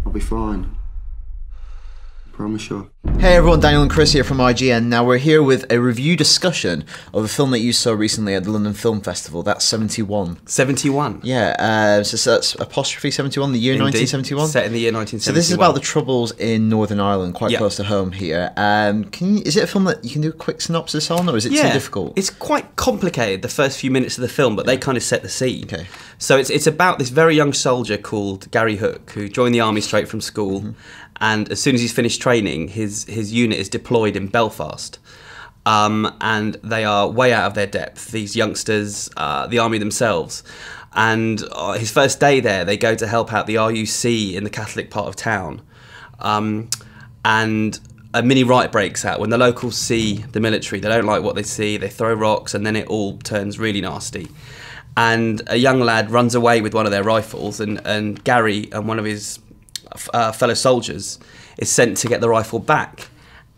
I'll be fine. Promise you. Hey everyone, Daniel and Chris here from IGN. Now we're here with a review discussion of a film that you saw recently at the London Film Festival. That's 71. 71? Yeah, so that's apostrophe 71, the year 1971? Set in the year 1971. So this is about the Troubles in Northern Ireland, quite close to home here. Is it a film that you can do a quick synopsis on, or is it too difficult? It's quite complicated, the first few minutes of the film, but they kind of set the scene. Okay. So it's about this very young soldier called Gary Hook, who joined the army straight from school, and as soon as he's finished training, his unit is deployed in Belfast. And they are way out of their depth, these youngsters, the army themselves. And his first day there, they go to help out the RUC in the Catholic part of town. And a mini riot breaks out when the locals see the military. They don't like what they see, they throw rocks, and then it all turns really nasty. And a young lad runs away with one of their rifles, and Gary and one of his fellow soldiers is sent to get the rifle back.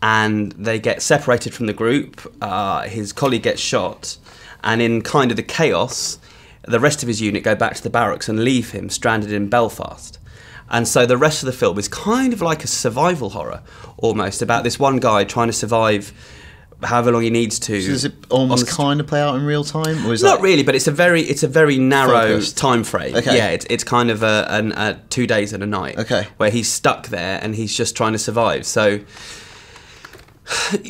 And they get separated from the group, his colleague gets shot, and in kind of the chaos, the rest of his unit go back to the barracks and leave him stranded in Belfast. And so the rest of the film is kind of like a survival horror, almost, about this one guy trying to survive however long he needs to. So does it almost kind of play out in real time? Or is not really, but it's a very narrow focused time frame. Okay. Yeah, it's kind of a 2 days and a night. Okay. Where he's stuck there and he's just trying to survive. So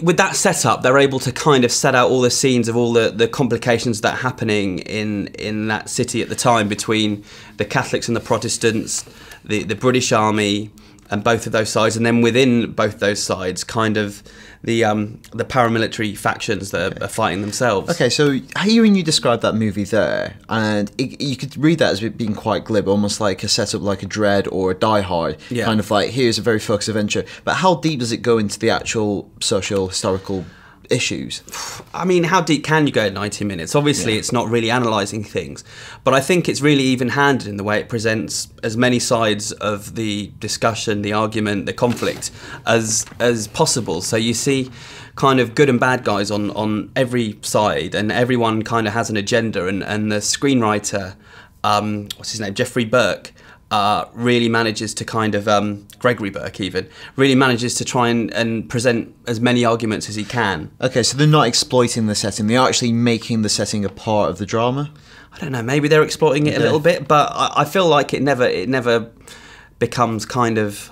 with that setup, they're able to kind of set out all the scenes of all the complications that are happening in that city at the time between the Catholics and the Protestants, the British Army, and both of those sides, and then within both those sides, kind of the paramilitary factions that are fighting themselves. Okay, so hearing you describe that movie there, and you could read that as being quite glib, almost like a setup like a Dread or a Die Hard, kind of like, here's a very focused adventure. But how deep does it go into the actual social, historical issues? I mean, how deep can you go in 90 minutes? Obviously, it's not really analysing things, but I think it's really even-handed in the way it presents as many sides of the discussion, the argument, the conflict as possible. So you see kind of good and bad guys on every side, and everyone kind of has an agenda, and the screenwriter, what's his name, Jeffrey Burke, really manages to kind of, Gregory Burke even, really manages to try and present as many arguments as he can. Okay, so they're not exploiting the setting, they're actually making the setting a part of the drama? I don't know, maybe they're exploiting it a little bit, but I feel like it never becomes kind of,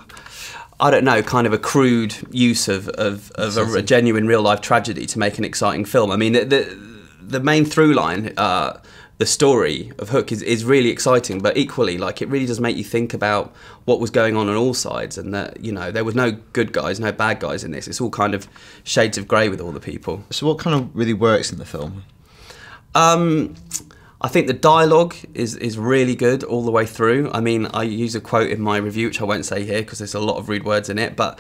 I don't know, kind of a crude use of a genuine real-life tragedy to make an exciting film. I mean, the main through line, the story of Hook is really exciting, but equally, like, it really does make you think about what was going on all sides, and that, you know, there was no good guys, no bad guys in this. It's all kind of shades of grey with all the people. So what kind of really works in the film? I think the dialogue is really good all the way through. I mean, I use a quote in my review, which I won't say here because there's a lot of rude words in it, but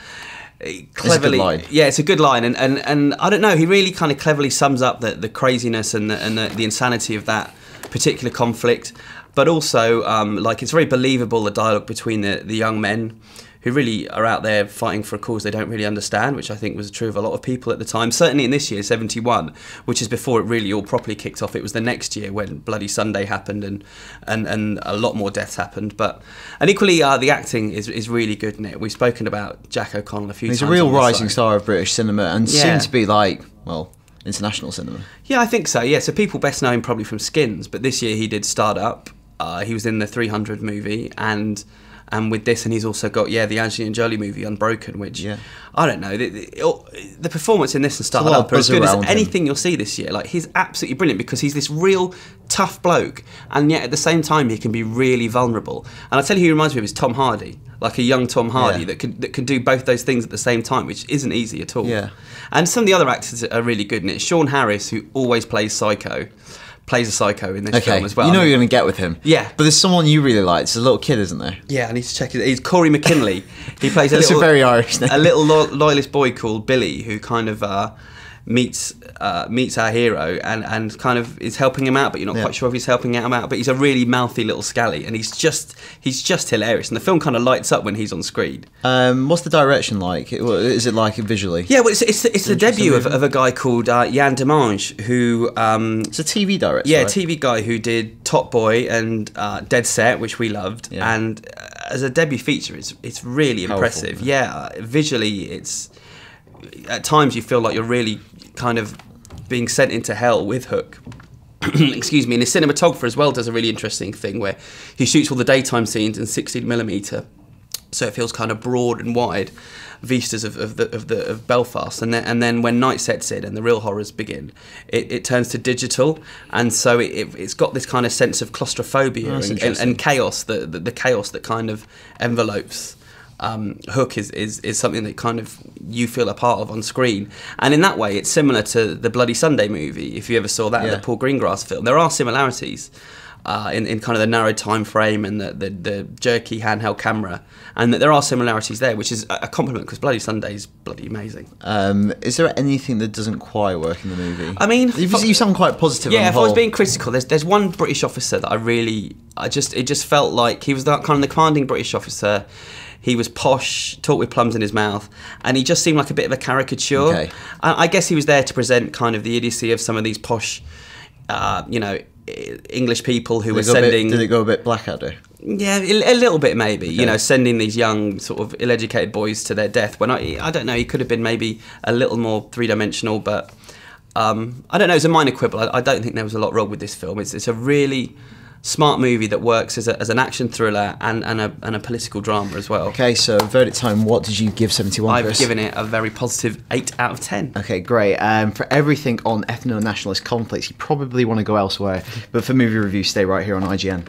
cleverly, it's a good line. Yeah, it's a good line, and I don't know, he really kind of cleverly sums up the craziness and the insanity of that particular conflict, but also like, it's very believable, the dialogue between the young men who really are out there fighting for a cause they don't really understand, which I think was true of a lot of people at the time. Certainly in this year, 71, which is before it really all properly kicked off. It was the next year when Bloody Sunday happened and a lot more deaths happened. And equally, the acting is really good in it. We've spoken about Jack O'Connell a few times. He's a real rising star of British cinema, and soon to be like, well, international cinema. Yeah, I think so, yeah. So people best know him probably from Skins, but this year he did Start Up. He was in the 300 movie, and with this, and he's also got, the Angelina Jolie movie Unbroken, which, I don't know, the performance in this and Start Up are as good as anything you'll see this year. Like, he's absolutely brilliant because he's this real tough bloke, and yet at the same time he can be really vulnerable. And I tell you who he reminds me of is Tom Hardy, like a young Tom Hardy that can do both those things at the same time, which isn't easy at all. Yeah. And some of the other actors are really good in it. Sean Harris, who always plays plays a psycho in this film as well. You know what you're going to get with him. Yeah. But there's someone you really like. It's a little kid, isn't there? Yeah, I need to check it. He's Corey McKinley. He plays a very Irish name. A little loyalist boy called Billy, who kind of meets our hero and kind of is helping him out, but you're not quite sure if he's helping him out. But he's a really mouthy little scally, and he's just hilarious. And the film kind of lights up when he's on screen. What's the direction like? Is it like visually? Yeah, well, it's the debut of a guy called Yann Demange, who it's a TV director. Yeah, right? TV guy who did Top Boy and Dead Set, which we loved, and as a debut feature, it's really impressive. Yeah, visually, it's at times you feel like you're really kind of being sent into hell with Hook. Excuse me. And his cinematographer as well does a really interesting thing where he shoots all the daytime scenes in 16mm, so it feels kind of broad and wide vistas of Belfast, and then when night sets in and the real horrors begin, it turns to digital, and so it's got this kind of sense of claustrophobia and chaos, the chaos that kind of envelopes Hook is something that kind of you feel a part of on screen, and in that way it's similar to the Bloody Sunday movie, if you ever saw that, the Paul Greengrass film. There are similarities in kind of the narrow time frame and the jerky handheld camera, and that there are similarities there, which is a compliment because Bloody Sunday is bloody amazing. Is there anything that doesn't quite work in the movie? I mean, you sound quite positive. Yeah, on the if whole. I was being critical, there's one British officer that it just felt like he was that kind of the commanding British officer. He was posh, talked with plums in his mouth, and he just seemed like a bit of a caricature. Okay. I guess he was there to present kind of the idiocy of some of these posh, English people who were sending... Did it go a bit Blackadder? Yeah, a little bit maybe. Okay. Sending these young sort of ill-educated boys to their death. When I don't know, he could have been maybe a little more three-dimensional, but I don't know. It's a minor quibble. I don't think there was a lot wrong with this film. It's a really smart movie that works as an action thriller and a political drama as well. Okay, so verdict time. What did you give 71? I've given it a very positive 8 out of 10. Okay, great. For everything on ethno-nationalist conflicts, you probably want to go elsewhere. But for movie review, stay right here on IGN.